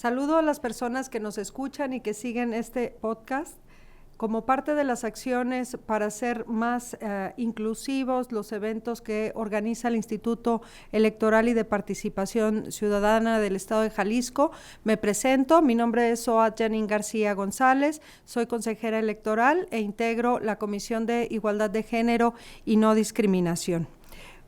Saludo a las personas que nos escuchan y que siguen este podcast. Como parte de las acciones para hacer más inclusivos los eventos que organiza el Instituto Electoral y de Participación Ciudadana del Estado de Jalisco, me presento. Mi nombre es Zoat Janine García González, soy consejera electoral e integro la Comisión de Igualdad de Género y No Discriminación.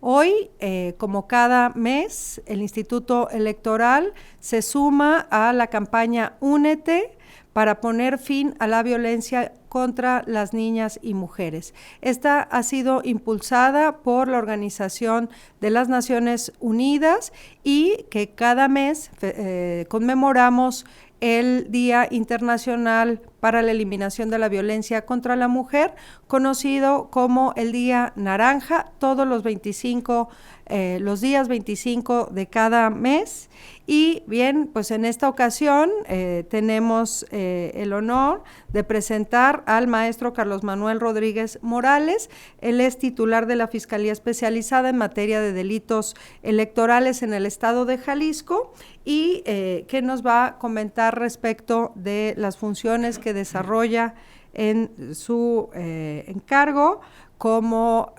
Hoy, como cada mes, el Instituto Electoral se suma a la campaña Únete para poner fin a la violencia contra las niñas y mujeres. Esta ha sido impulsada por la Organización de las Naciones Unidas y que cada mes conmemoramos el Día Internacional para la Eliminación de la Violencia contra la Mujer, conocido como el Día Naranja, todos los días 25 de cada mes. Y bien, pues en esta ocasión tenemos el honor de presentar al maestro Carlos Manuel Rodríguez Morales. Él es titular de la Fiscalía Especializada en materia de delitos electorales en el estado de Jalisco y que nos va a comentar respecto de las funciones que desarrolla en su encargo como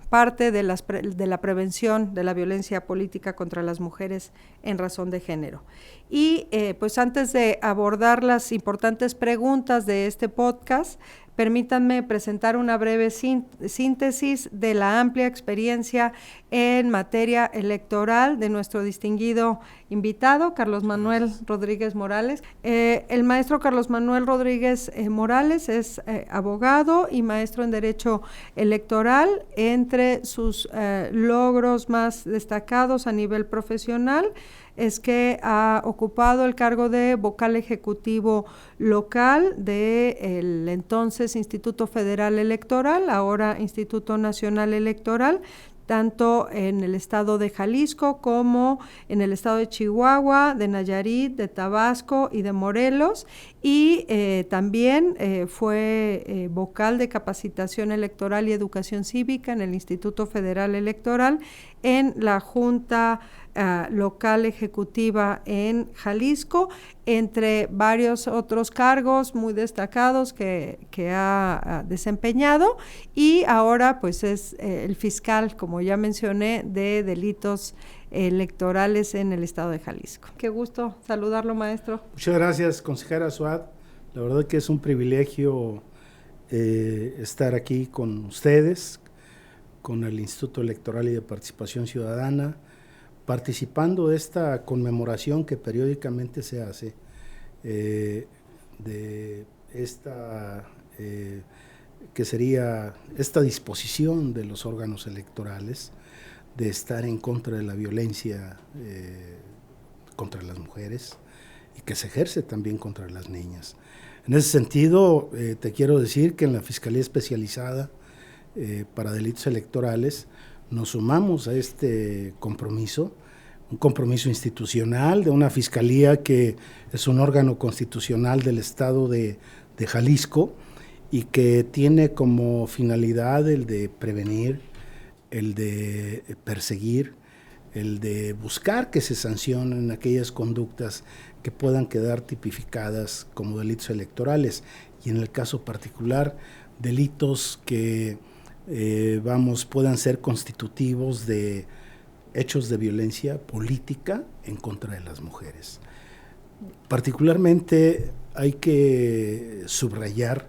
parte de la prevención de la violencia política contra las mujeres en razón de género. Y pues antes de abordar las importantes preguntas de este podcast, permítanme presentar una breve síntesis de la amplia experiencia en materia electoral de nuestro distinguido invitado, Carlos Manuel Rodríguez Morales. El maestro Carlos Manuel Rodríguez Morales es abogado y maestro en Derecho Electoral. Entre sus logros más destacados a nivel profesional es que ha ocupado el cargo de vocal ejecutivo local del entonces Instituto Federal Electoral, ahora Instituto Nacional Electoral, tanto en el estado de Jalisco como en el estado de Chihuahua, de Nayarit, de Tabasco y de Morelos, y también fue vocal de capacitación electoral y educación cívica en el Instituto Federal Electoral, en la Junta local ejecutiva en Jalisco, entre varios otros cargos muy destacados que ha desempeñado, y ahora pues es el fiscal, como ya mencioné, de delitos electorales en el estado de Jalisco. Qué gusto saludarlo, maestro. Muchas gracias, consejera Zoat. La verdad que es un privilegio estar aquí con ustedes, con el Instituto Electoral y de Participación Ciudadana, participando de esta conmemoración que periódicamente se hace, de esta, que sería esta disposición de los órganos electorales de estar en contra de la violencia contra las mujeres y que se ejerce también contra las niñas. En ese sentido, te quiero decir que en la Fiscalía Especializada para Delitos Electorales nos sumamos a este compromiso, un compromiso institucional de una fiscalía que es un órgano constitucional del estado de Jalisco y que tiene como finalidad el de prevenir, el de perseguir, el de buscar que se sancionen aquellas conductas que puedan quedar tipificadas como delitos electorales y en el caso particular delitos que puedan ser constitutivos de hechos de violencia política en contra de las mujeres. Particularmente hay que subrayar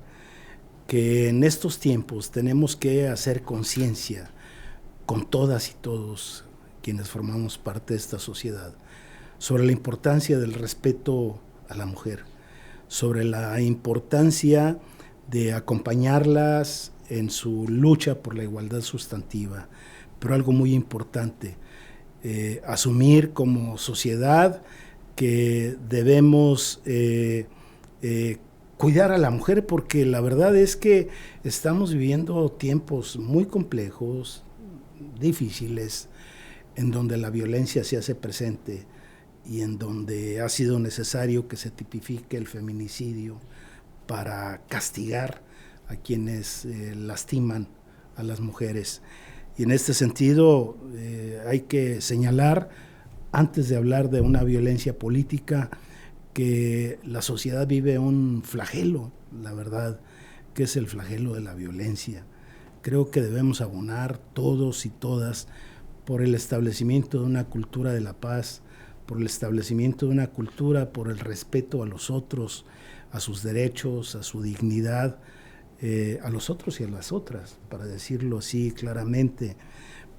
que en estos tiempos tenemos que hacer conciencia con todas y todos quienes formamos parte de esta sociedad sobre la importancia del respeto a la mujer, sobre la importancia de acompañarlas en su lucha por la igualdad sustantiva, pero algo muy importante, asumir como sociedad que debemos cuidar a la mujer, porque la verdad es que estamos viviendo tiempos muy complejos, difíciles, en donde la violencia se hace presente y en donde ha sido necesario que se tipifique el feminicidio para castigar a quienes lastiman a las mujeres. Y en este sentido hay que señalar, antes de hablar de una violencia política, que la sociedad vive un flagelo, la verdad, que es el flagelo de la violencia. Creo que debemos abonar todos y todas por el establecimiento de una cultura de la paz, por el establecimiento de una cultura, por el respeto a los otros, a sus derechos, a su dignidad, a los otros y a las otras, para decirlo así claramente,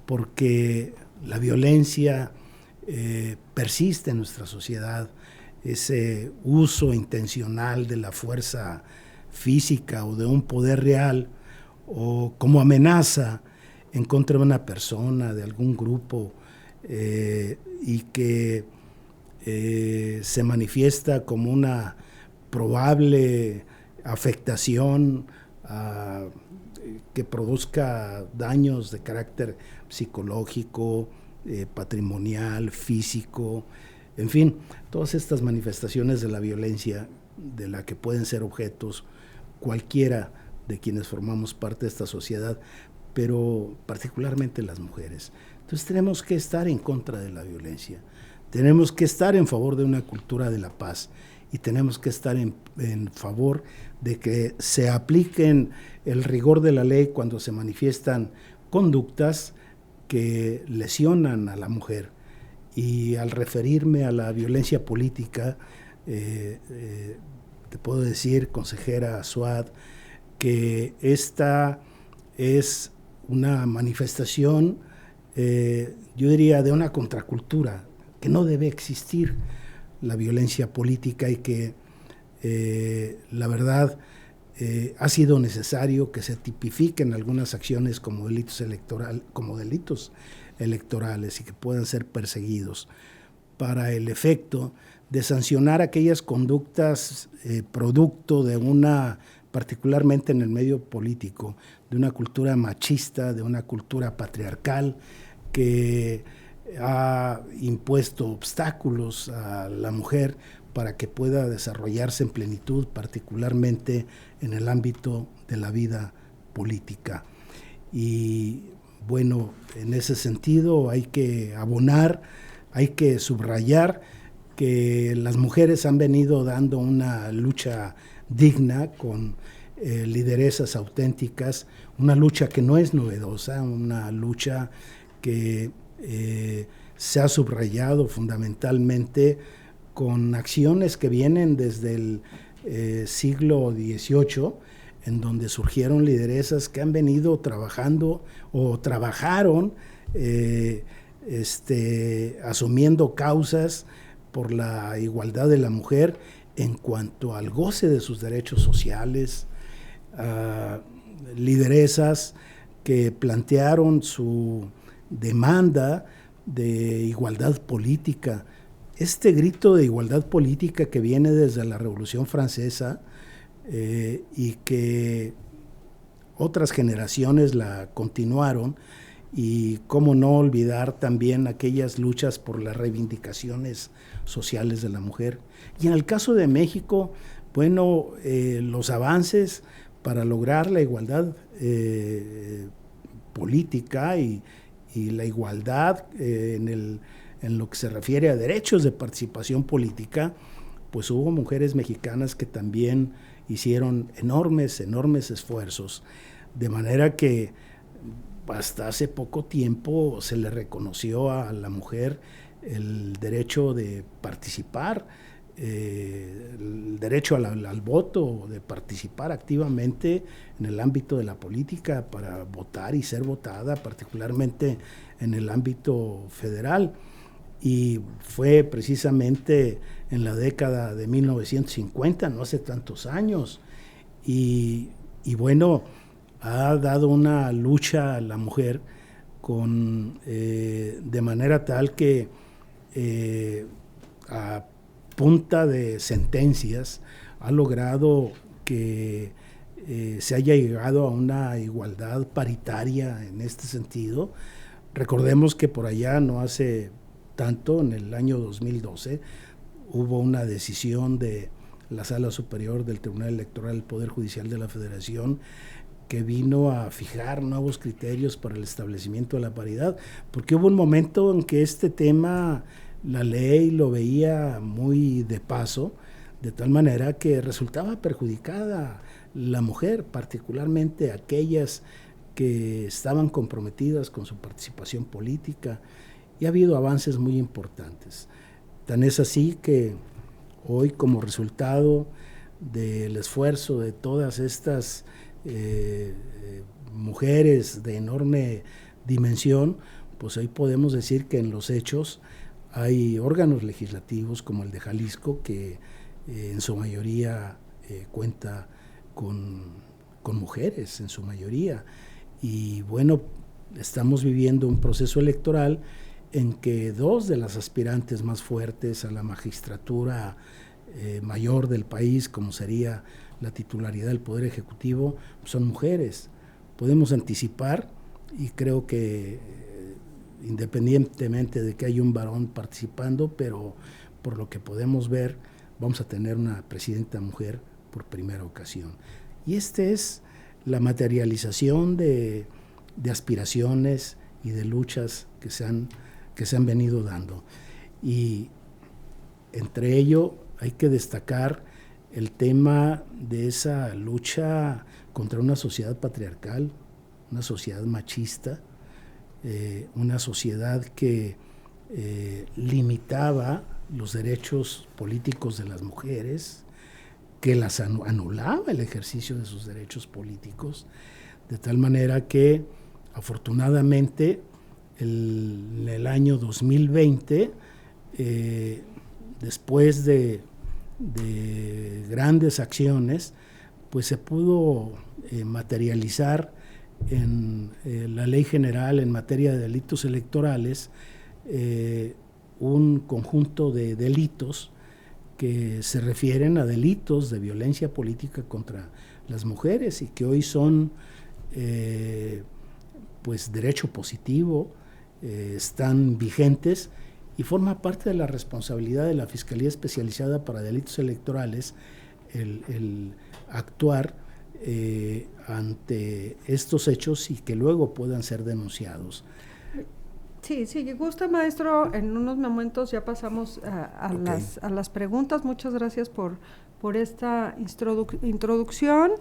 porque la violencia persiste en nuestra sociedad, ese uso intencional de la fuerza física o de un poder real o como amenaza en contra de una persona, de algún grupo, y que se manifiesta como una probable afectación que produzca daños de carácter psicológico, patrimonial, físico, en fin, todas estas manifestaciones de la violencia de la que pueden ser objetos cualquiera de quienes formamos parte de esta sociedad, pero particularmente las mujeres. Entonces tenemos que estar en contra de la violencia, tenemos que estar en favor de una cultura de la paz y tenemos que estar en favor de que se apliquen el rigor de la ley cuando se manifiestan conductas que lesionan a la mujer. Y al referirme a la violencia política, te puedo decir, consejera Suad, que esta es una manifestación, yo diría, de una contracultura, que no debe existir la violencia política y que la verdad ha sido necesario que se tipifiquen algunas acciones como delitos electorales y que puedan ser perseguidos para el efecto de sancionar aquellas conductas producto de una, particularmente en el medio político, de una cultura machista, de una cultura patriarcal que ha impuesto obstáculos a la mujer para que pueda desarrollarse en plenitud, particularmente en el ámbito de la vida política. Y bueno, en ese sentido hay que abonar, hay que subrayar que las mujeres han venido dando una lucha digna con lideresas auténticas, una lucha que no es novedosa, una lucha que se ha subrayado fundamentalmente con acciones que vienen desde el siglo XVIII, en donde surgieron lideresas que han venido trabajando o trabajaron asumiendo causas por la igualdad de la mujer en cuanto al goce de sus derechos sociales, lideresas que plantearon su demanda de igualdad política. Este grito de igualdad política que viene desde la Revolución Francesa y que otras generaciones la continuaron, y cómo no olvidar también aquellas luchas por las reivindicaciones sociales de la mujer. Y en el caso de México, bueno, los avances para lograr la igualdad política y la igualdad en lo que se refiere a derechos de participación política, pues hubo mujeres mexicanas que también hicieron enormes esfuerzos, de manera que hasta hace poco tiempo se le reconoció a la mujer el derecho de participar, el derecho al voto, de participar activamente en el ámbito de la política para votar y ser votada, particularmente en el ámbito federal. Y fue precisamente en la década de 1950, no hace tantos años, y bueno, ha dado una lucha a la mujer de manera tal que a punta de sentencias ha logrado que se haya llegado a una igualdad paritaria en este sentido. Recordemos que por allá no hace tanto, en el año 2012, hubo una decisión de la Sala Superior del Tribunal Electoral del Poder Judicial de la Federación que vino a fijar nuevos criterios para el establecimiento de la paridad, porque hubo un momento en que este tema la ley lo veía muy de paso, de tal manera que resultaba perjudicada la mujer, particularmente aquellas que estaban comprometidas con su participación política, y ha habido avances muy importantes. Tan es así que hoy, como resultado del esfuerzo de todas estas mujeres de enorme dimensión, pues hoy podemos decir que en los hechos hay órganos legislativos como el de Jalisco, que en su mayoría cuenta con mujeres, en su mayoría. Y bueno, estamos viviendo un proceso electoral en que dos de las aspirantes más fuertes a la magistratura mayor del país, como sería la titularidad del Poder Ejecutivo, son mujeres. Podemos anticipar, y creo que independientemente de que haya un varón participando, pero por lo que podemos ver, vamos a tener una presidenta mujer por primera ocasión. Y esta es la materialización de aspiraciones y de luchas que se han venido dando. Y entre ello hay que destacar el tema de esa lucha contra una sociedad patriarcal, una sociedad machista, una sociedad que limitaba los derechos políticos de las mujeres, que las anulaba el ejercicio de sus derechos políticos, de tal manera que afortunadamente en el año 2020, después de grandes acciones, pues se pudo materializar en la Ley General en materia de delitos electorales un conjunto de delitos que se refieren a delitos de violencia política contra las mujeres y que hoy son pues derecho positivo, están vigentes y forma parte de la responsabilidad de la Fiscalía Especializada para Delitos Electorales el actuar ante estos hechos y que luego puedan ser denunciados. Sí, sí, gusta, maestro. En unos momentos ya pasamos a las preguntas. Muchas gracias por esta introducción.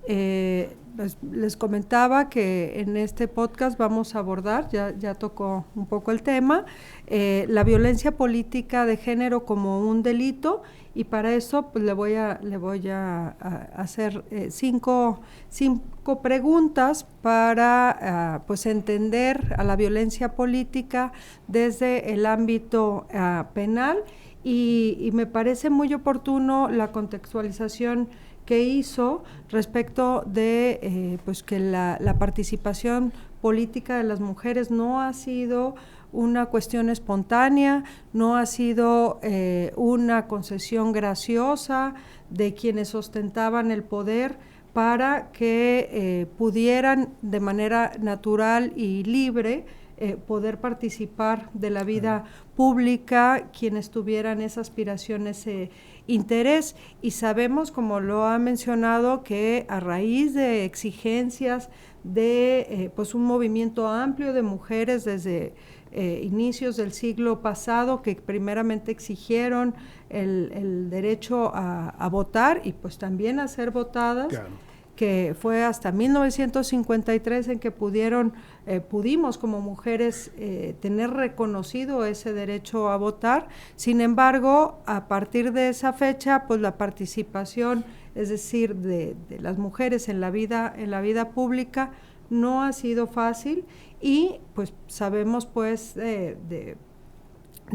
Les comentaba que en este podcast vamos a abordar, ya tocó un poco el tema, la violencia política de género como un delito, y para eso pues, le voy a hacer cinco preguntas para pues entender a la violencia política desde el ámbito penal, y me parece muy oportuno la contextualización que hizo respecto de pues que la participación política de las mujeres no ha sido una cuestión espontánea, no ha sido una concesión graciosa de quienes ostentaban el poder para que pudieran de manera natural y libre poder participar de la vida pública quienes tuvieran esa aspiración, ese interés. Y sabemos, como lo ha mencionado, que a raíz de exigencias de pues un movimiento amplio de mujeres desde inicios del siglo pasado, que primeramente exigieron el derecho a votar y pues también a ser votadas, claro, que fue hasta 1953 en que pudimos como mujeres tener reconocido ese derecho a votar. Sin embargo, a partir de esa fecha, pues la participación, es decir, de las mujeres en la vida pública no ha sido fácil, y pues sabemos pues de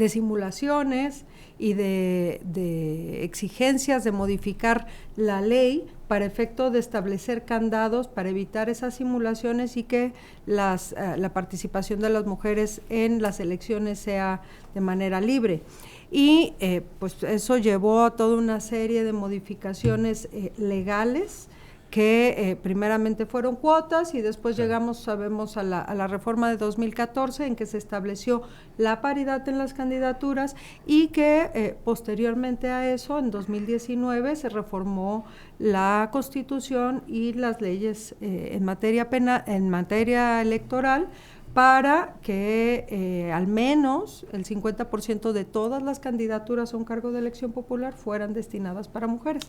simulaciones y de exigencias de modificar la ley para efecto de establecer candados para evitar esas simulaciones y que la participación de las mujeres en las elecciones sea de manera libre. Y pues eso llevó a toda una serie de modificaciones legales que primeramente fueron cuotas y después llegamos, sabemos, a la reforma de 2014 en que se estableció la paridad en las candidaturas y que posteriormente a eso, en 2019, se reformó la Constitución y las leyes en materia penal, en materia electoral, para que al menos el 50% de todas las candidaturas a un cargo de elección popular fueran destinadas para mujeres.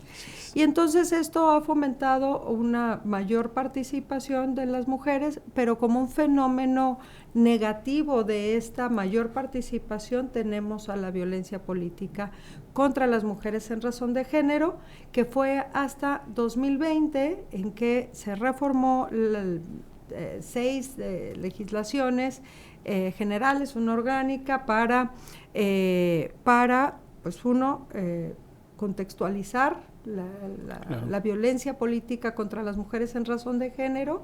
Y entonces esto ha fomentado una mayor participación de las mujeres, pero como un fenómeno negativo de esta mayor participación tenemos a la violencia política contra las mujeres en razón de género, que fue hasta 2020 en que se reformó 6 legislaciones generales, una orgánica para pues contextualizar la violencia política contra las mujeres en razón de género,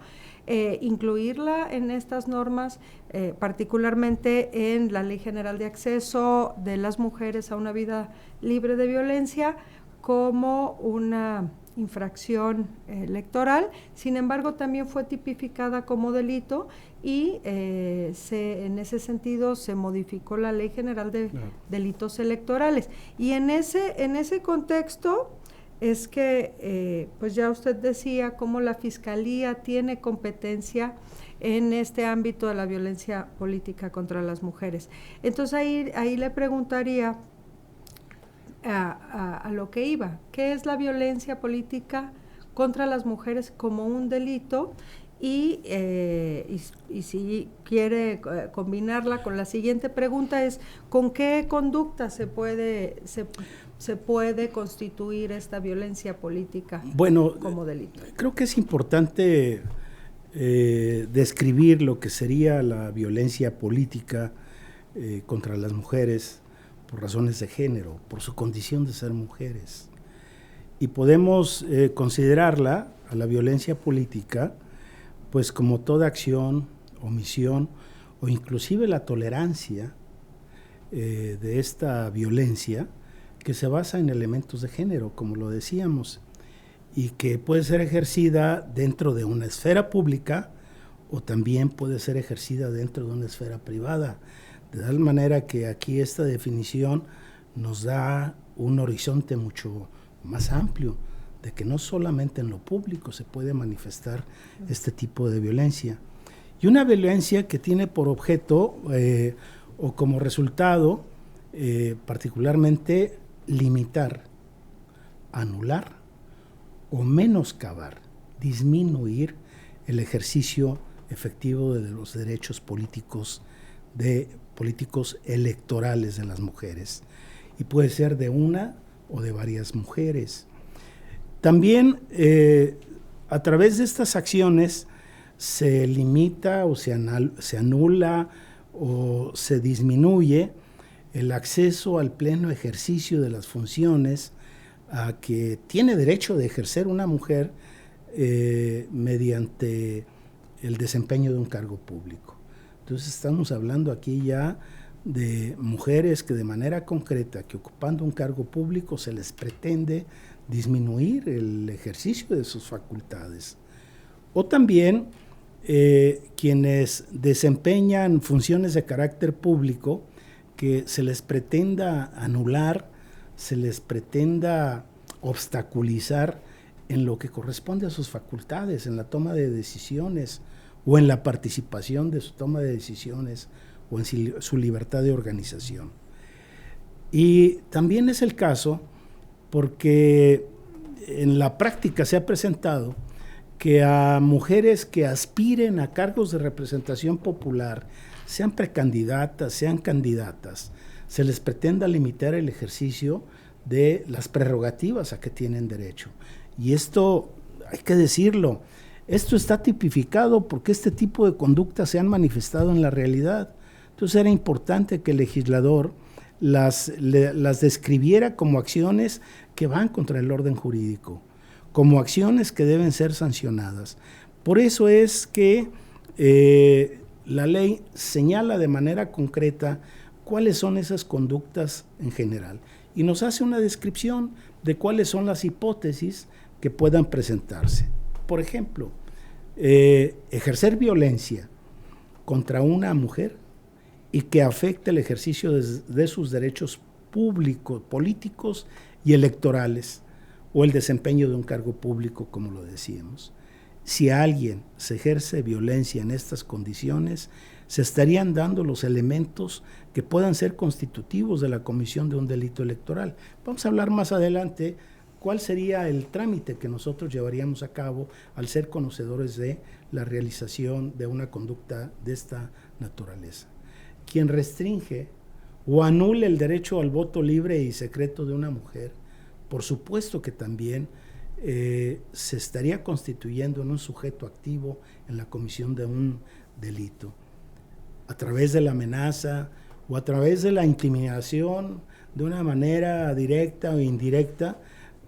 incluirla en estas normas, particularmente en la Ley General de Acceso de las Mujeres a una Vida Libre de Violencia, como una infracción electoral. Sin embargo, también fue tipificada como delito y en ese sentido se modificó la Ley General de Delitos Electorales. Y en ese contexto es que, pues ya usted decía, cómo la Fiscalía tiene competencia en este ámbito de la violencia política contra las mujeres. Entonces ahí le preguntaría a lo que iba, ¿qué es la violencia política contra las mujeres como un delito? Y si quiere combinarla con la siguiente pregunta es, ¿con qué conducta se puede constituir esta violencia política como delito? Creo que es importante describir lo que sería la violencia política contra las mujeres por razones de género, por su condición de ser mujeres. Y podemos considerarla, a la violencia política, pues como toda acción, omisión o inclusive la tolerancia de esta violencia que se basa en elementos de género, como lo decíamos, y que puede ser ejercida dentro de una esfera pública o también puede ser ejercida dentro de una esfera privada. De tal manera que aquí esta definición nos da un horizonte mucho más amplio, de que no solamente en lo público se puede manifestar este tipo de violencia. Y una violencia que tiene por objeto o como resultado particularmente limitar, anular o menoscabar, disminuir el ejercicio efectivo de los derechos políticos electorales de las mujeres, y puede ser de una o de varias mujeres. También a través de estas acciones se limita o se anula o se disminuye el acceso al pleno ejercicio de las funciones a que tiene derecho de ejercer una mujer mediante el desempeño de un cargo público. Entonces estamos hablando aquí ya de mujeres que de manera concreta, que ocupando un cargo público se les pretende disminuir el ejercicio de sus facultades. O también quienes desempeñan funciones de carácter público que se les pretenda anular, se les pretenda obstaculizar en lo que corresponde a sus facultades, en la toma de decisiones o en la participación de su toma de decisiones o en su libertad de organización. Y también es el caso porque en la práctica se ha presentado que a mujeres que aspiren a cargos de representación popular, sean precandidatas, sean candidatas, se les pretenda limitar el ejercicio de las prerrogativas a que tienen derecho. Y esto, hay que decirlo, esto está tipificado porque este tipo de conductas se han manifestado en la realidad. Entonces era importante que el legislador las describiera como acciones que van contra el orden jurídico, como acciones que deben ser sancionadas. Por eso es que la ley señala de manera concreta cuáles son esas conductas en general y nos hace una descripción de cuáles son las hipótesis que puedan presentarse. Por ejemplo, ejercer violencia contra una mujer y que afecte el ejercicio de sus derechos públicos, políticos y electorales, o el desempeño de un cargo público, como lo decíamos. Si alguien se ejerce violencia en estas condiciones, se estarían dando los elementos que puedan ser constitutivos de la comisión de un delito electoral. Vamos a hablar más adelante cuál sería el trámite que nosotros llevaríamos a cabo al ser conocedores de la realización de una conducta de esta naturaleza. Quien restringe o anule el derecho al voto libre y secreto de una mujer, por supuesto que también se estaría constituyendo en un sujeto activo en la comisión de un delito, a través de la amenaza o a través de la intimidación de una manera directa o indirecta.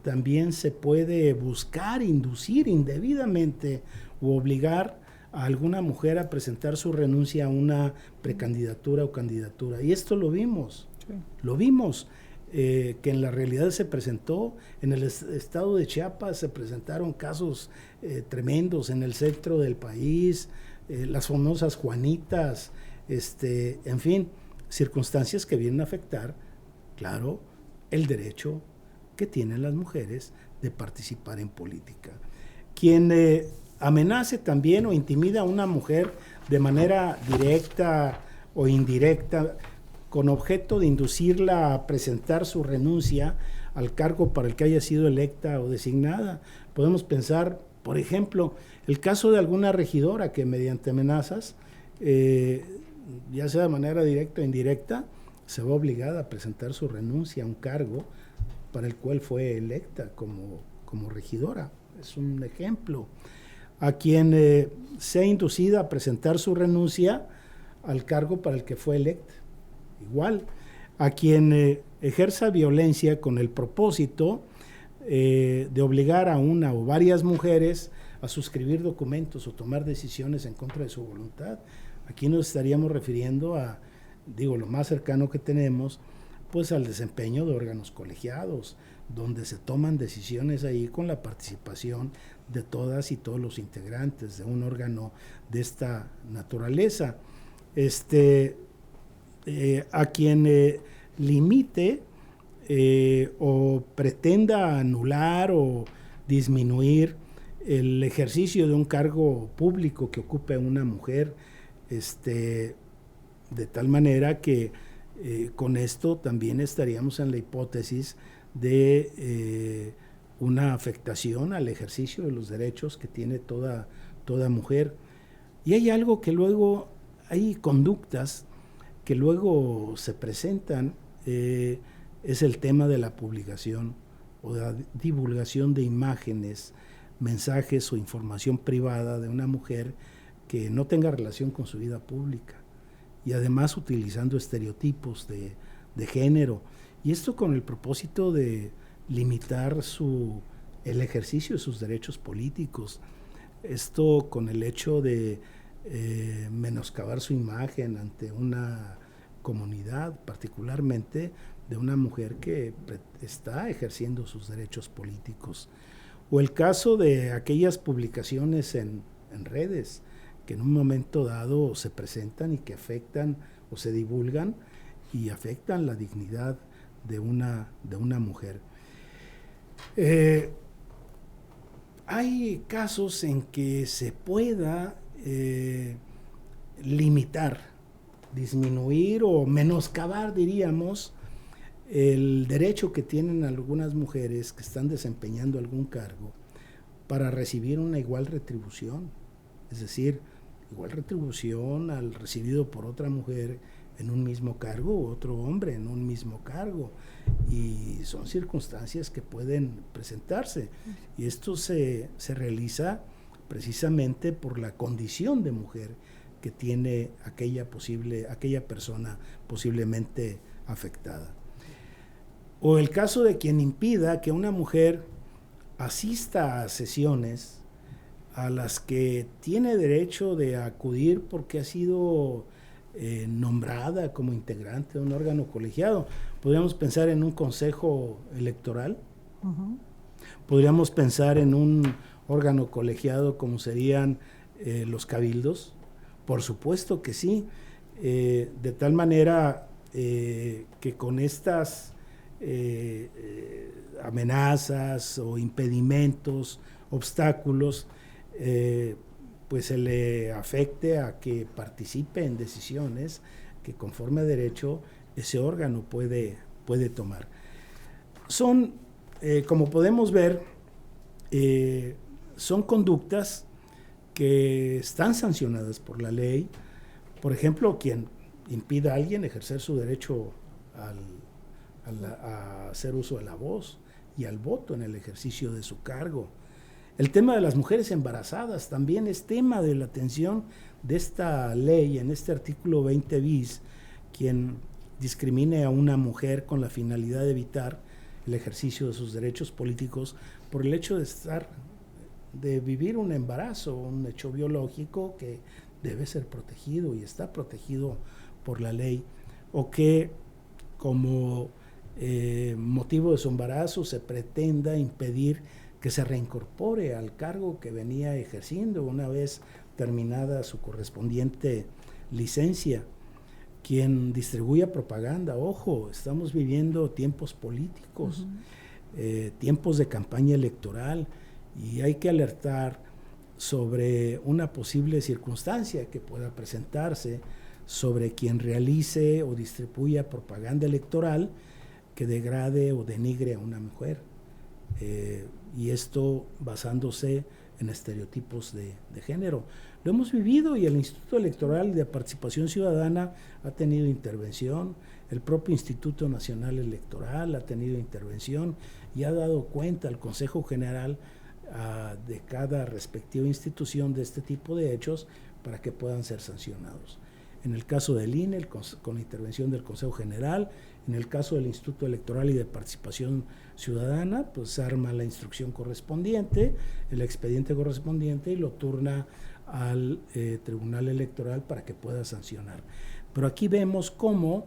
También se puede buscar inducir indebidamente o obligar a alguna mujer a presentar su renuncia a una precandidatura o candidatura. Y esto lo vimos, que en la realidad se presentó, en el estado de Chiapas se presentaron casos tremendos en el centro del país, las famosas Juanitas, en fin, circunstancias que vienen a afectar, claro, el derecho que tienen las mujeres de participar en política. Quien amenace también o intimida a una mujer de manera directa o indirecta con objeto de inducirla a presentar su renuncia al cargo para el que haya sido electa o designada. Podemos pensar, por ejemplo, el caso de alguna regidora que mediante amenazas, ya sea de manera directa o indirecta, se va obligada a presentar su renuncia a un cargo para el cual fue electa como regidora. Es un ejemplo. A quien sea inducida a presentar su renuncia al cargo para el que fue electa. Igual, a quien ejerza violencia con el propósito de obligar a una o varias mujeres a suscribir documentos o tomar decisiones en contra de su voluntad. Aquí nos estaríamos refiriendo a, lo más cercano que tenemos, pues al desempeño de órganos colegiados, donde se toman decisiones ahí con la participación de todas y todos los integrantes de un órgano de esta naturaleza. A quien limite o pretenda anular o disminuir el ejercicio de un cargo público que ocupe una mujer, de tal manera que con esto también estaríamos en la hipótesis de una afectación al ejercicio de los derechos que tiene toda mujer. Y hay algo que luego, hay conductas que luego se presentan, es el tema de la publicación o de la divulgación de imágenes, mensajes o información privada de una mujer que no tenga relación con su vida pública, y además utilizando estereotipos de género, y esto con el propósito de limitar el ejercicio de sus derechos políticos, esto con el hecho de menoscabar su imagen ante una comunidad, particularmente de una mujer que está ejerciendo sus derechos políticos, o el caso de aquellas publicaciones en redes que en un momento dado se presentan y que afectan o se divulgan y afectan la dignidad de una mujer. Hay casos en que se pueda limitar, disminuir o menoscabar, diríamos, el derecho que tienen algunas mujeres que están desempeñando algún cargo para recibir una igual retribución, es decir, igual retribución al recibido por otra mujer en un mismo cargo u otro hombre en un mismo cargo, y son circunstancias que pueden presentarse, y esto se realiza precisamente por la condición de mujer que tiene aquella persona posiblemente afectada. O el caso de quien impida que una mujer asista a sesiones a las que tiene derecho de acudir porque ha sido nombrada como integrante de un órgano colegiado. Podríamos pensar en un consejo electoral, podríamos pensar en un órgano colegiado como serían los cabildos, por supuesto que sí, de tal manera que con estas amenazas o impedimentos, obstáculos, pues se le afecte a que participe en decisiones que conforme a derecho ese órgano puede tomar. Son, como podemos ver, son conductas que están sancionadas por la ley. Por ejemplo, quien impida a alguien ejercer su derecho a hacer uso de la voz y al voto en el ejercicio de su cargo. El tema de las mujeres embarazadas también es tema de la atención de esta ley, en este artículo 20 bis, quien discrimine a una mujer con la finalidad de evitar el ejercicio de sus derechos políticos por el hecho de vivir un embarazo, un hecho biológico que debe ser protegido y está protegido por la ley, o que como motivo de su embarazo se pretenda impedir que se reincorpore al cargo que venía ejerciendo una vez terminada su correspondiente licencia. Quien distribuya propaganda, ojo, estamos viviendo tiempos políticos, tiempos de campaña electoral, y hay que alertar sobre una posible circunstancia que pueda presentarse sobre quien realice o distribuya propaganda electoral que degrade o denigre a una mujer. Y esto basándose en estereotipos de género. Lo hemos vivido y el Instituto Electoral de Participación Ciudadana ha tenido intervención, el propio Instituto Nacional Electoral ha tenido intervención y ha dado cuenta al Consejo General de cada respectiva institución de este tipo de hechos para que puedan ser sancionados. En el caso del INE, con la intervención del Consejo General, en el caso del Instituto Electoral y de Participación Ciudadana, pues se arma la instrucción correspondiente, el expediente correspondiente y lo turna al Tribunal Electoral para que pueda sancionar. Pero aquí vemos cómo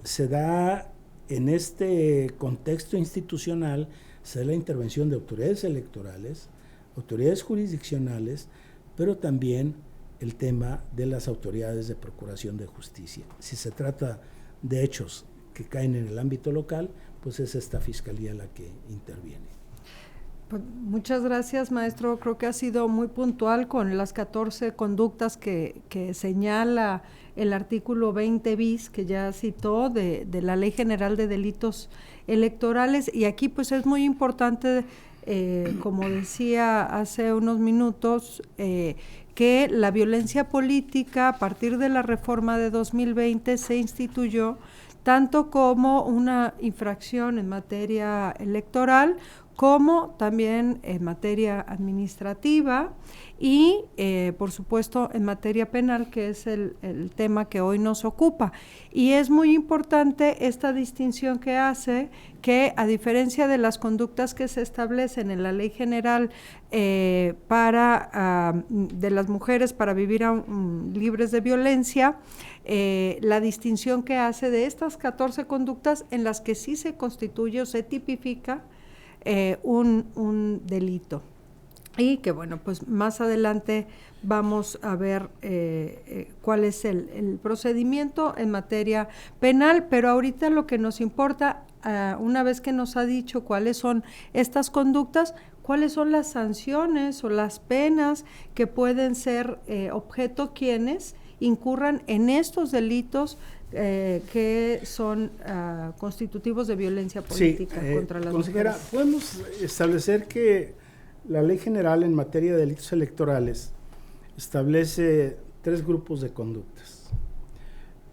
se da en este contexto institucional, se da la intervención de autoridades electorales, autoridades jurisdiccionales, pero también el tema de las autoridades de procuración de justicia. Si se trata de hechos que caen en el ámbito local, pues es esta fiscalía la que interviene. Pues muchas gracias, maestro. Creo que ha sido muy puntual con las 14 conductas que señala el artículo 20 bis, que ya citó, de la Ley General de Delitos Electorales. Y aquí pues es muy importante, como decía hace unos minutos, que la violencia política a partir de la reforma de 2020 se instituyó tanto como una infracción en materia electoral como también en materia administrativa y, por supuesto, en materia penal, que es el tema que hoy nos ocupa. Y es muy importante esta distinción que hace, que a diferencia de las conductas que se establecen en la Ley General de las mujeres para vivir libres de violencia, la distinción que hace de estas 14 conductas en las que sí se constituye o se tipifica un delito. Y que bueno, pues más adelante vamos a ver cuál es el procedimiento en materia penal, pero ahorita lo que nos importa, una vez que nos ha dicho cuáles son estas conductas, cuáles son las sanciones o las penas que pueden ser objeto quienes incurran en estos delitos que son constitutivos de violencia política contra las mujeres. Podemos establecer que la Ley General en materia de delitos electorales establece 3 grupos de conductas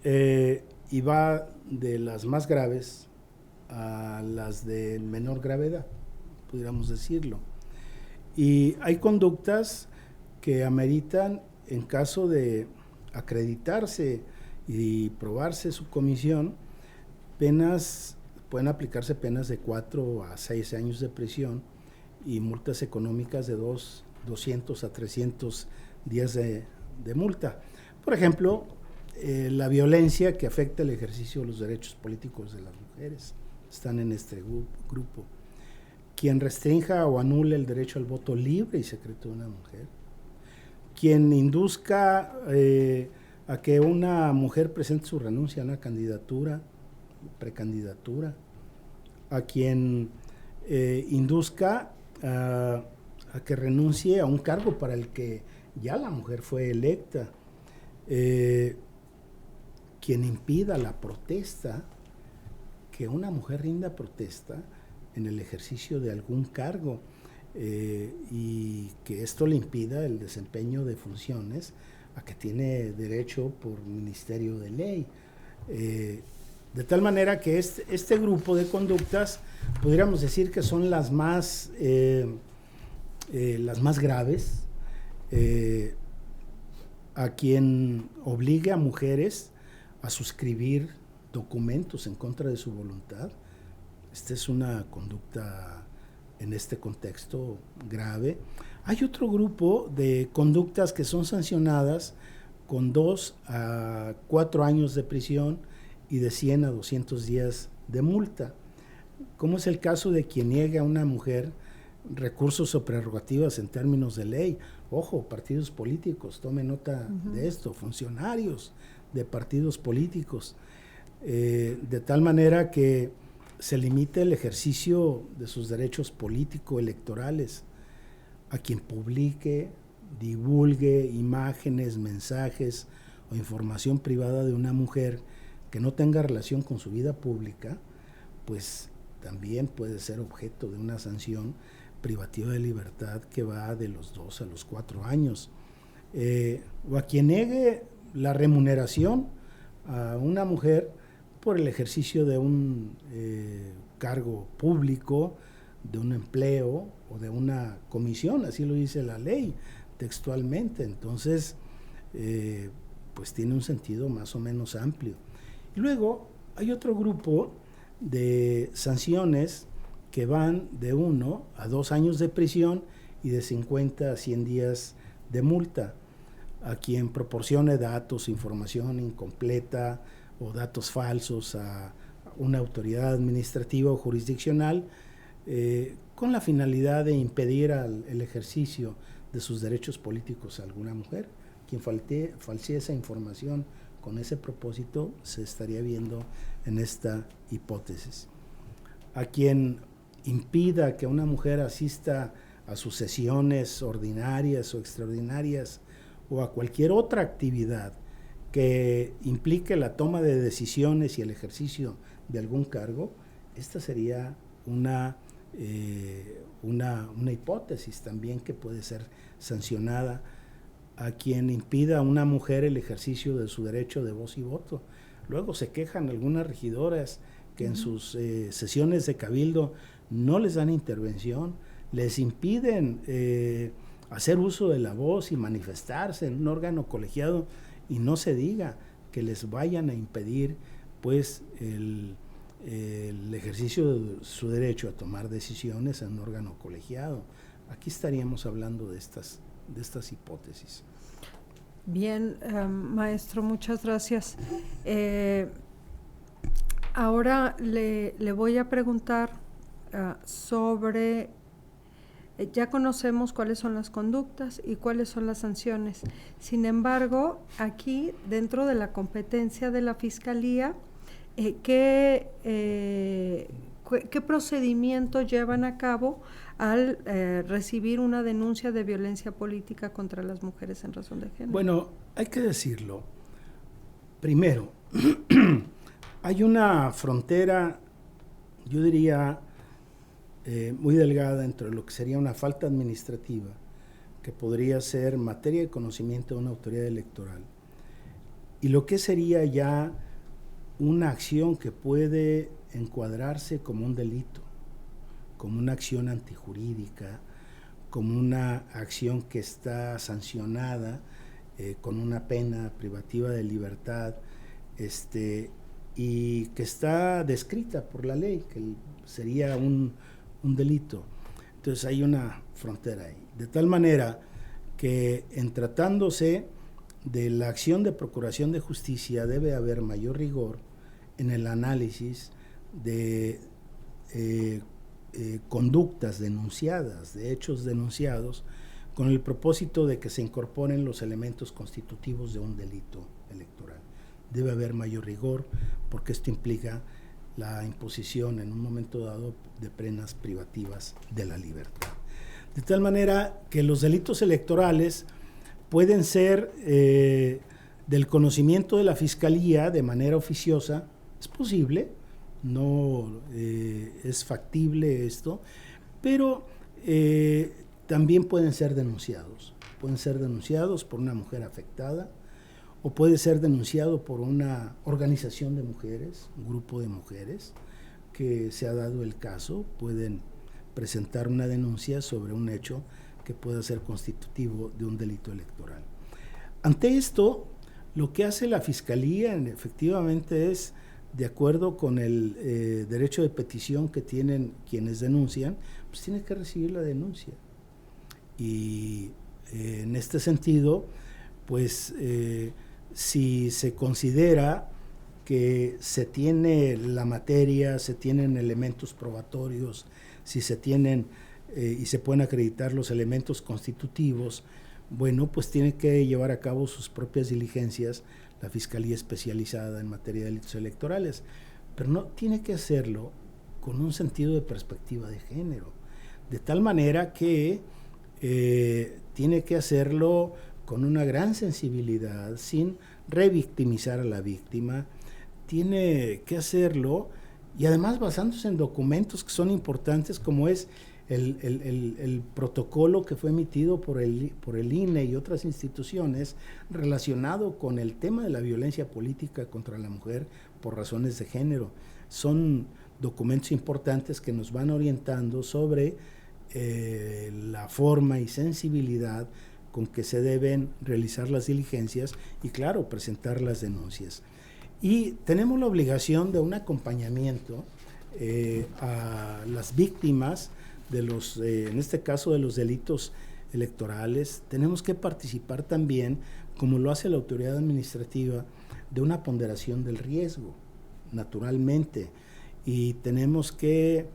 y va de las más graves a las de menor gravedad, pudiéramos decirlo. Y hay conductas que ameritan, en caso de acreditarse y probarse su comisión, pueden aplicarse penas de 4 a 6 años de prisión y multas económicas de 200 a 300 días de multa. Por ejemplo, la violencia que afecta el ejercicio de los derechos políticos de las mujeres están en este grupo. Quien restrinja o anule el derecho al voto libre y secreto de una mujer. Quien induzca a que una mujer presente su renuncia a una candidatura, precandidatura. A quien induzca a que renuncie a un cargo para el que ya la mujer fue electa. Quien impida la protesta, que una mujer rinda protesta en el ejercicio de algún cargo, y que esto le impida el desempeño de funciones a que tiene derecho por ministerio de ley. De tal manera que este grupo de conductas, pudiéramos decir que son las más graves, a quien obligue a mujeres a suscribir documentos en contra de su voluntad. Esta es una conducta en este contexto grave. Hay otro grupo de conductas que son sancionadas con 2 a 4 años de prisión y de 100 a 200 días de multa, como es el caso de quien niegue a una mujer recursos o prerrogativas en términos de ley. Ojo, partidos políticos, tome nota de esto, funcionarios de partidos políticos, de tal manera que se limite el ejercicio de sus derechos político-electorales a quien publique, divulgue imágenes, mensajes o información privada de una mujer que no tenga relación con su vida pública, pues también puede ser objeto de una sanción privativa de libertad que va de los 2 a los 4 años. O a quien niegue la remuneración a una mujer por el ejercicio de un cargo público, de un empleo o de una comisión, así lo dice la ley textualmente. Entonces, pues tiene un sentido más o menos amplio. Y luego hay otro grupo de sanciones que van de 1 a 2 años de prisión y de 50 a 100 días de multa a quien proporcione datos, información incompleta o datos falsos a una autoridad administrativa o jurisdiccional, con la finalidad de impedir el ejercicio de sus derechos políticos a alguna mujer. Quien falsee esa información con ese propósito se estaría viendo en esta hipótesis. A quien impida que una mujer asista a sus sesiones ordinarias o extraordinarias o a cualquier otra actividad que implique la toma de decisiones y el ejercicio de algún cargo, esta sería una hipótesis también que puede ser sancionada. A quien impida a una mujer el ejercicio de su derecho de voz y voto. Luego se quejan algunas regidoras que en sus sesiones de cabildo no les dan intervención, les impiden hacer uso de la voz y manifestarse en un órgano colegiado, y no se diga que les vayan a impedir pues el ejercicio de su derecho a tomar decisiones en un órgano colegiado. Aquí estaríamos hablando de estas hipótesis. Bien, maestro, muchas gracias. Ahora le voy a preguntar sobre, ya conocemos cuáles son las conductas y cuáles son las sanciones. Sin embargo, aquí, dentro de la competencia de la Fiscalía, ¿qué procedimiento llevan a cabo al recibir una denuncia de violencia política contra las mujeres en razón de género? Bueno, hay que decirlo. Primero, hay una frontera, yo diría, muy delgada entre lo que sería una falta administrativa, que podría ser materia de conocimiento de una autoridad electoral, y lo que sería ya una acción que puede encuadrarse como un delito, como una acción antijurídica, como una acción que está sancionada con una pena privativa de libertad, y que está descrita por la ley, que sería un delito. Entonces hay una frontera ahí. De tal manera que en tratándose de la acción de procuración de justicia debe haber mayor rigor en el análisis de conductas denunciadas, de hechos denunciados, con el propósito de que se incorporen los elementos constitutivos de un delito electoral. Debe haber mayor rigor porque esto implica la imposición en un momento dado de penas privativas de la libertad. De tal manera que los delitos electorales pueden ser del conocimiento de la Fiscalía de manera oficiosa. Es posible, no es factible esto, pero también pueden ser denunciados. Pueden ser denunciados por una mujer afectada, o puede ser denunciado por una organización de mujeres, un grupo de mujeres, que se ha dado el caso, pueden presentar una denuncia sobre un hecho que pueda ser constitutivo de un delito electoral. Ante esto, lo que hace la Fiscalía efectivamente es, de acuerdo con el derecho de petición que tienen quienes denuncian, pues tiene que recibir la denuncia. Y en este sentido, pues si se considera que se tiene la materia, se tienen elementos probatorios, si se tienen y se pueden acreditar los elementos constitutivos, bueno, pues tiene que llevar a cabo sus propias diligencias la Fiscalía Especializada en materia de delitos electorales, pero no tiene que hacerlo con un sentido de perspectiva de género, de tal manera que tiene que hacerlo con una gran sensibilidad, sin revictimizar a la víctima, tiene que hacerlo y además basándose en documentos que son importantes, como es el protocolo que fue emitido por el INE y otras instituciones relacionado con el tema de la violencia política contra la mujer por razones de género. Son documentos importantes que nos van orientando sobre la forma y sensibilidad con que se deben realizar las diligencias y, claro, presentar las denuncias. Y tenemos la obligación de un acompañamiento a las víctimas de los, en este caso de los delitos electorales. Tenemos que participar también, como lo hace la autoridad administrativa, de una ponderación del riesgo, naturalmente, y tenemos que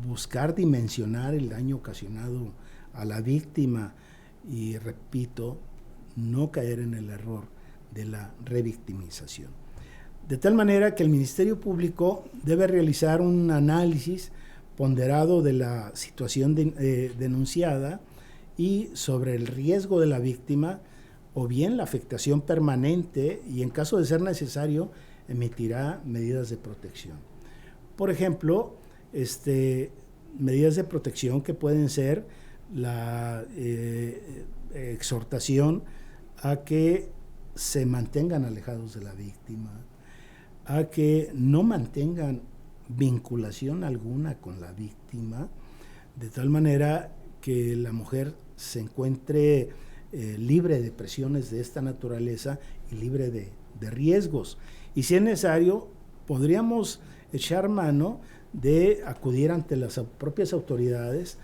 buscar dimensionar el daño ocasionado a la víctima y, repito, no caer en el error de la revictimización. De tal manera que el Ministerio Público debe realizar un análisis ponderado de la situación denunciada y sobre el riesgo de la víctima o bien la afectación permanente, y en caso de ser necesario emitirá medidas de protección. Por ejemplo, medidas de protección que pueden ser la exhortación a que se mantengan alejados de la víctima, a que no mantengan vinculación alguna con la víctima, de tal manera que la mujer se encuentre libre de presiones de esta naturaleza y libre de riesgos. Y si es necesario, podríamos echar mano de acudir ante las propias autoridades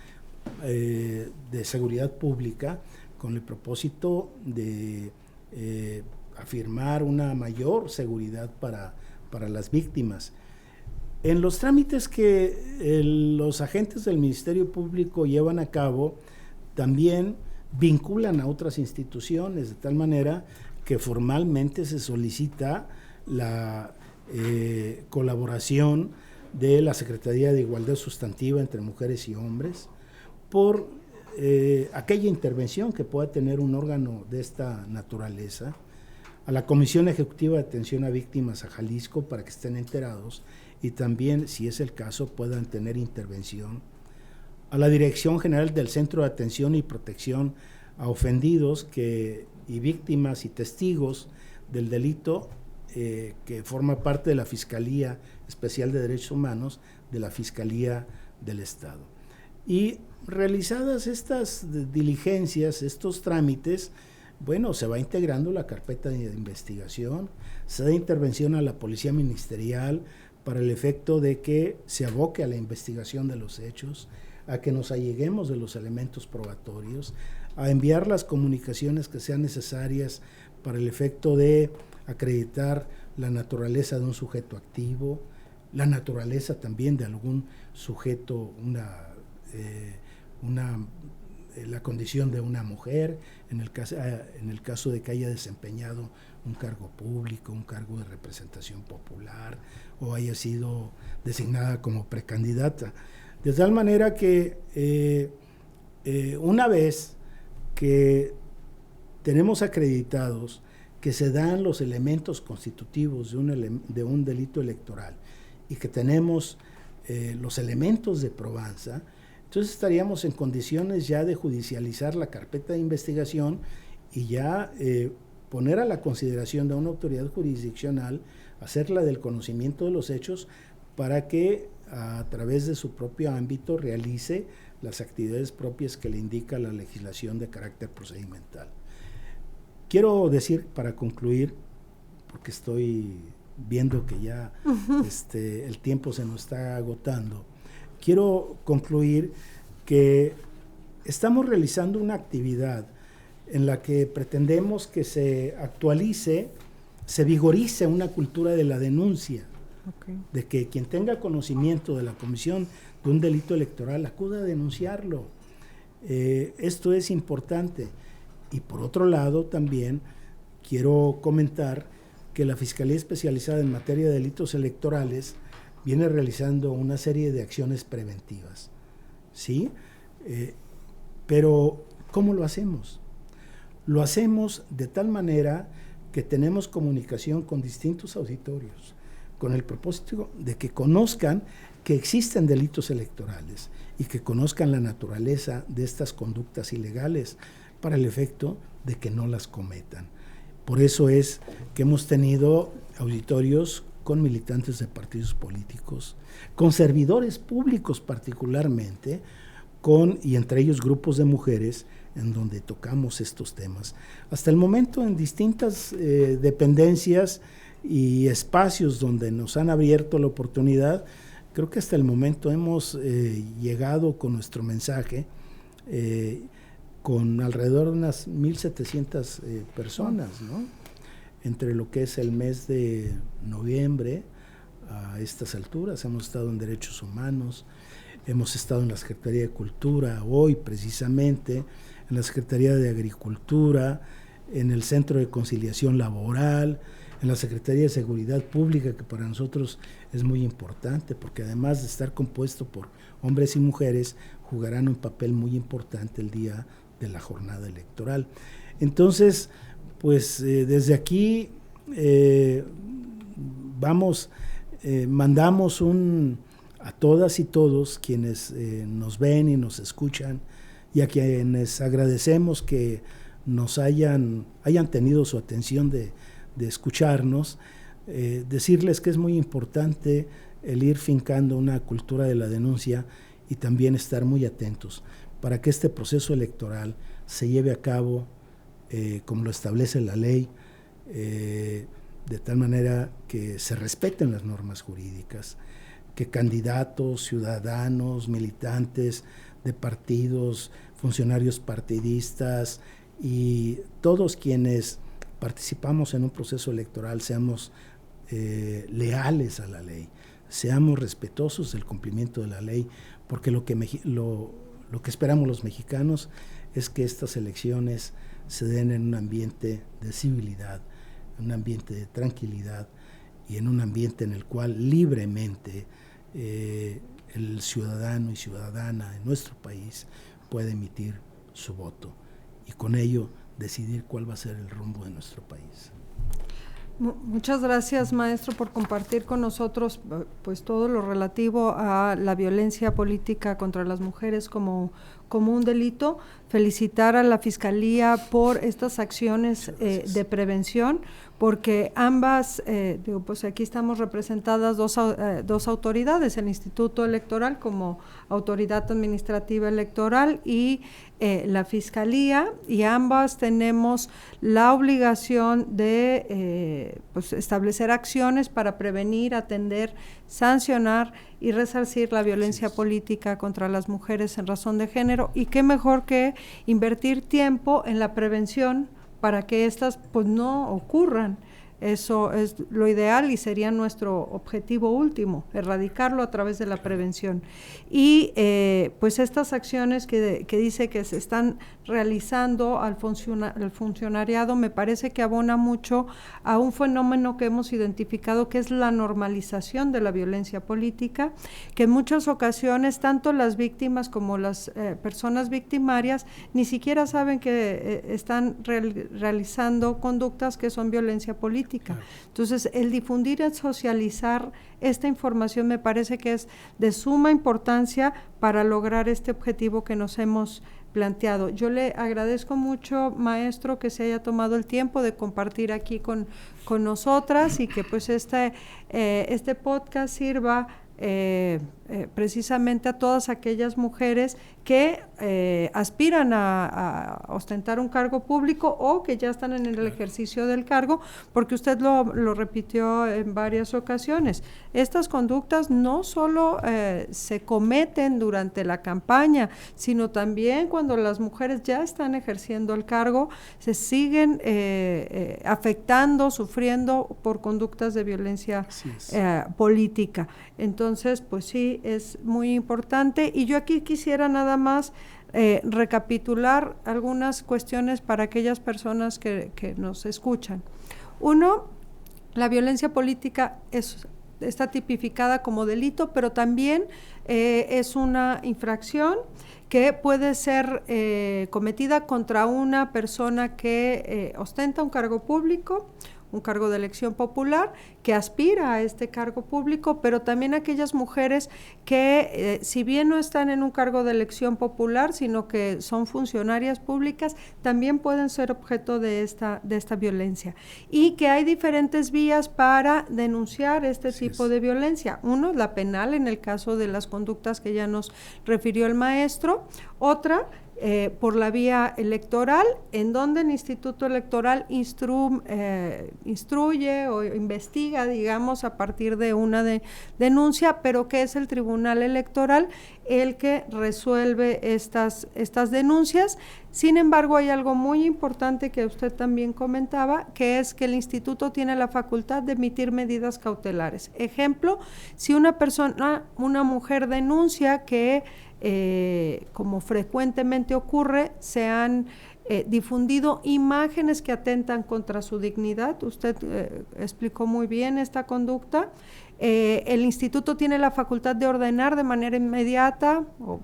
de seguridad pública con el propósito de afirmar una mayor seguridad para las víctimas. En los trámites que los agentes del Ministerio Público llevan a cabo, también vinculan a otras instituciones, de tal manera que formalmente se solicita la colaboración de la Secretaría de Igualdad Sustantiva entre Mujeres y Hombres por aquella intervención que pueda tener un órgano de esta naturaleza, a la Comisión Ejecutiva de Atención a Víctimas a Jalisco para que estén enterados y también, si es el caso, puedan tener intervención, a la Dirección General del Centro de Atención y Protección a Ofendidos y Víctimas y Testigos del Delito, que forma parte de la Fiscalía Especial de Derechos Humanos de la Fiscalía del Estado. Y realizadas estas diligencias, estos trámites, bueno, se va integrando la carpeta de investigación, se da intervención a la Policía Ministerial para el efecto de que se aboque a la investigación de los hechos, a que nos alleguemos de los elementos probatorios, a enviar las comunicaciones que sean necesarias para el efecto de acreditar la naturaleza de un sujeto activo, la naturaleza también de algún sujeto, la condición de una mujer, en el caso de que haya desempeñado un cargo público, un cargo de representación popular, o haya sido designada como precandidata. De tal manera que una vez que tenemos acreditados que se dan los elementos constitutivos de un delito electoral y que tenemos los elementos de probanza, entonces estaríamos en condiciones ya de judicializar la carpeta de investigación y ya poner a la consideración de una autoridad jurisdiccional, hacerla del conocimiento de los hechos para que a través de su propio ámbito realice las actividades propias que le indica la legislación de carácter procedimental. Quiero decir, para concluir, porque estoy viendo que ya el tiempo se nos está agotando, quiero concluir que estamos realizando una actividad en la que pretendemos que se actualice, se vigorice una cultura de la denuncia, de que quien tenga conocimiento de la comisión de un delito electoral acuda a denunciarlo. Esto es importante. Y por otro lado también quiero comentar que la Fiscalía Especializada en Materia de Delitos Electorales viene realizando una serie de acciones preventivas, ¿sí? Pero ¿cómo lo hacemos? Lo hacemos de tal manera que tenemos comunicación con distintos auditorios, con el propósito de que conozcan que existen delitos electorales y que conozcan la naturaleza de estas conductas ilegales para el efecto de que no las cometan. Por eso es que hemos tenido auditorios con militantes de partidos políticos, con servidores públicos particularmente, y entre ellos grupos de mujeres, en donde tocamos estos temas. Hasta el momento en distintas dependencias y espacios donde nos han abierto la oportunidad, creo que hasta el momento hemos llegado con nuestro mensaje con alrededor de unas 1,700 personas, ¿no? Entre lo que es el mes de noviembre a estas alturas. Hemos estado en Derechos Humanos, hemos estado en la Secretaría de Cultura, hoy precisamente, en la Secretaría de Agricultura, en el Centro de Conciliación Laboral, en la Secretaría de Seguridad Pública, que para nosotros es muy importante, porque además de estar compuesto por hombres y mujeres, jugarán un papel muy importante el día de la jornada electoral. Entonces, pues desde aquí mandamos a todas y todos quienes nos ven y nos escuchan, y a quienes agradecemos que nos hayan tenido su atención de escucharnos, decirles que es muy importante el ir fincando una cultura de la denuncia y también estar muy atentos para que este proceso electoral se lleve a cabo como lo establece la ley, de tal manera que se respeten las normas jurídicas, que candidatos, ciudadanos, militantes de partidos, funcionarios partidistas y todos quienes participamos en un proceso electoral seamos leales a la ley, seamos respetuosos del cumplimiento de la ley, porque lo que esperamos los mexicanos es que estas elecciones se den en un ambiente de civilidad, en un ambiente de tranquilidad y en un ambiente en el cual libremente el ciudadano y ciudadana en nuestro país puede emitir su voto y con ello decidir cuál va a ser el rumbo de nuestro país. Muchas gracias, maestro, por compartir con nosotros pues todo lo relativo a la violencia política contra las mujeres como un delito. Felicitar a la Fiscalía por estas acciones de prevención, porque ambas, pues aquí estamos representadas dos autoridades, el Instituto Electoral como autoridad administrativa electoral y la Fiscalía, y ambas tenemos la obligación de pues establecer acciones para prevenir, atender, sancionar y resarcir la violencia política contra las mujeres en razón de género, y qué mejor que invertir tiempo en la prevención para que estas pues no ocurran. Eso es lo ideal y sería nuestro objetivo último, erradicarlo a través de la prevención. Y pues estas acciones que dice que se están realizando al funcionariado, me parece que abona mucho a un fenómeno que hemos identificado, que es la normalización de la violencia política, que en muchas ocasiones tanto las víctimas como las personas victimarias ni siquiera saben que están realizando conductas que son violencia política. Entonces, el difundir, el socializar esta información me parece que es de suma importancia para lograr este objetivo que nos hemos planteado. Yo le agradezco mucho, maestro, que se haya tomado el tiempo de compartir aquí con nosotras y que pues este podcast sirva precisamente a todas aquellas mujeres que aspiran a ostentar un cargo público o que ya están en el ejercicio del cargo, porque usted lo repitió en varias ocasiones. Estas conductas no solo se cometen durante la campaña, sino también cuando las mujeres ya están ejerciendo el cargo, se siguen afectando, sufriendo por conductas de violencia política. Entonces, pues sí, es muy importante. Y yo aquí quisiera nada más recapitular algunas cuestiones para aquellas personas que nos escuchan. Uno, la violencia política está tipificada como delito, pero también es una infracción que puede ser cometida contra una persona que ostenta un cargo público, un cargo de elección popular, que aspira a este cargo público, pero también aquellas mujeres que si bien no están en un cargo de elección popular, sino que son funcionarias públicas, también pueden ser objeto de esta violencia. Y que hay diferentes vías para denunciar este tipo de violencia. Uno, la penal, en el caso de las conductas que ya nos refirió el maestro. Otra, por la vía electoral, en donde el Instituto Electoral instruye o investiga, digamos, a partir de una denuncia, pero que es el Tribunal Electoral el que resuelve estas denuncias. Sin embargo, hay algo muy importante que usted también comentaba, que es que el instituto tiene la facultad de emitir medidas cautelares. Ejemplo, si una mujer denuncia que como frecuentemente ocurre, se han difundido imágenes que atentan contra su dignidad. Usted explicó muy bien esta conducta. El instituto tiene la facultad de ordenar de manera inmediata o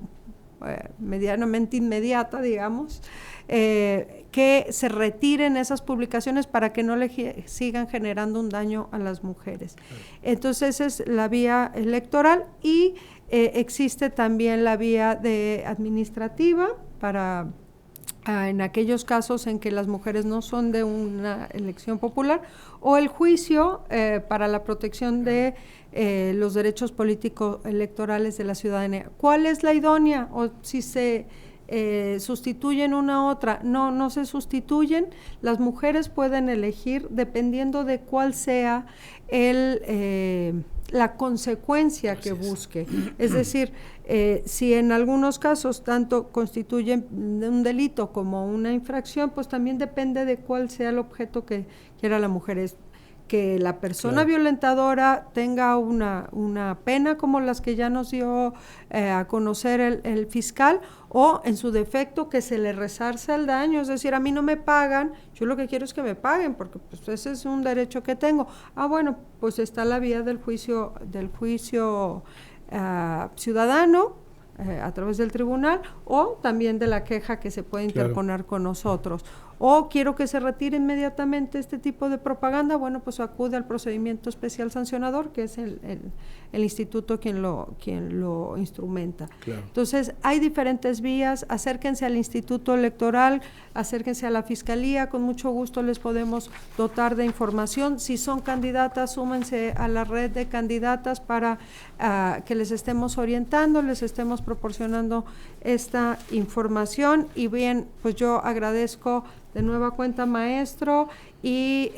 medianamente inmediata, digamos, que se retiren esas publicaciones para que no le sigan generando un daño a las mujeres. Entonces, esa es la vía electoral y existe también la vía administrativa para en aquellos casos en que las mujeres no son de una elección popular, o el juicio para la protección de los derechos políticos electorales de la ciudadanía. ¿Cuál es la idónea? O si se sustituyen una a otra. No se sustituyen. Las mujeres pueden elegir dependiendo de cuál sea la consecuencia que busque. Es decir, si en algunos casos tanto constituyen un delito como una infracción, pues también depende de cuál sea el objeto que quiera la mujer. Es que la persona violentadora tenga una pena como las que ya nos dio a conocer el fiscal, o en su defecto que se le resarce el daño. Es decir, a mí no me pagan, yo lo que quiero es que me paguen, porque pues ese es un derecho que tengo. Bueno, pues está la vía del juicio ciudadano a través del tribunal, o también de la queja que se puede interponer con nosotros. O quiero que se retire inmediatamente este tipo de propaganda, bueno, pues acude al procedimiento especial sancionador, que es el instituto quien lo instrumenta. Entonces, hay diferentes vías. Acérquense al Instituto Electoral, acérquense a la Fiscalía, con mucho gusto les podemos dotar de información. Si son candidatas, súmense a la red de candidatas para que les estemos orientando, les estemos proporcionando esta información. Y bien, pues yo agradezco de nueva cuenta, maestro, y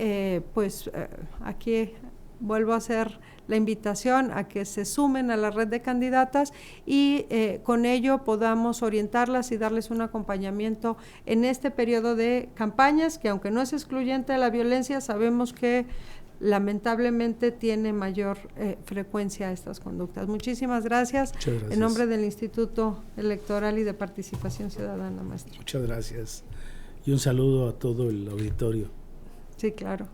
aquí vuelvo a hacer la invitación a que se sumen a la red de candidatas y con ello podamos orientarlas y darles un acompañamiento en este periodo de campañas, que aunque no es excluyente de la violencia, sabemos que lamentablemente tiene mayor frecuencia estas conductas. Muchísimas gracias. Muchas gracias. En nombre del Instituto Electoral y de Participación Ciudadana, maestro. Muchas gracias. Y un saludo a todo el auditorio. Sí, claro.